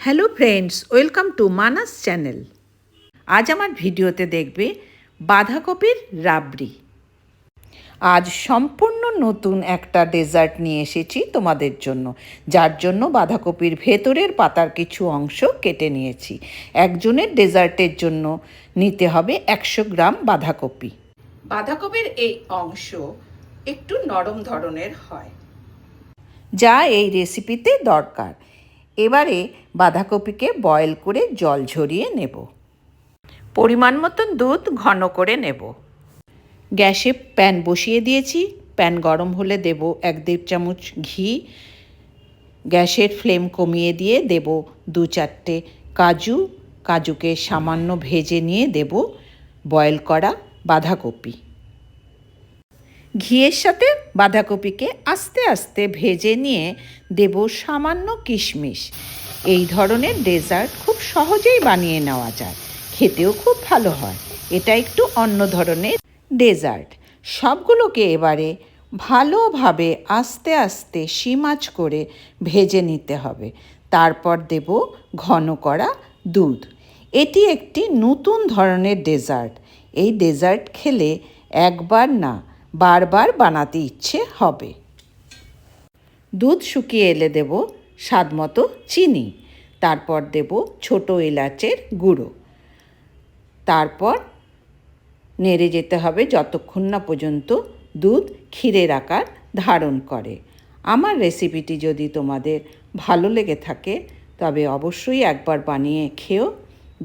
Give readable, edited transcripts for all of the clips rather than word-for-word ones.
Hello friends, welcome to Manas channel. আজ আমার ভিডিওতে দেখবে বাঁধাকপির রাবড়ি। আজ সম্পূর্ণ নতুন একটা ডেজার্ট নিয়ে এসেছি তোমাদের জন্য, যার জন্য বাঁধাকপির ভেতরের পাতার কিছু অংশ কেটে নিয়েছি। একজনের ডেজার্টের জন্য নিতে হবে 100 গ্রাম বাঁধাকপি। বাঁধাকপির এই অংশ একটু নরম ধরনের হয়, যা এই রেসিপিতে দরকার। এবারে বাঁধাকপিকে বয়েল করে জল ঝরিয়ে নেব। পরিমাণ মতন দুধ ঘন করে নেব। গ্যাসে প্যান বসিয়ে দিয়েছি। প্যান গরম হলে দেব 1-1.5 চামচ ঘি। গ্যাসের ফ্লেম কমিয়ে দিয়ে দেব 2-4টে কাজু। কাজুকে সামান্য ভেজে নিয়ে দেব বয়েল করা বাঁধাকপি। ঘিয়ের সাথে বাঁধাকপিকে আস্তে আস্তে ভেজে নিয়ে দেব সামান্য কিশমিশ। এই ধরনের ডেজার্ট খুব সহজেই বানিয়ে নেওয়া যায়, খেতেও খুব ভালো হয়। এটা একটু অন্য ধরনের ডেজার্ট। সবগুলোকে এবারে ভালোভাবে আস্তে আস্তে সিমাচ করে ভেজে নিতে হবে। তারপর দেব ঘন করা দুধ। এটি একটি নতুন ধরনের ডেজার্ট। এই ডেজার্ট খেলে একবার না বারবার বানাতে ইচ্ছে হবে। দুধ শুকিয়ে এলে দেব স্বাদমতো চিনি। তারপর দেব ছোট এলাচের গুঁড়ো। তারপর নেড়ে যেতে হবে যতক্ষণ না পর্যন্ত দুধ ক্ষীরের আকার ধারণ করে। আমার রেসিপিটি যদি তোমাদের ভালো লেগে থাকে তবে অবশ্যই একবার বানিয়ে খেও,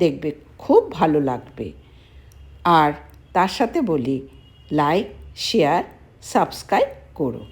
দেখবে খুব ভালো লাগবে। আর তার সাথে বলি, লাইক, শেয়ার, সাবস্ক্রাইব করো।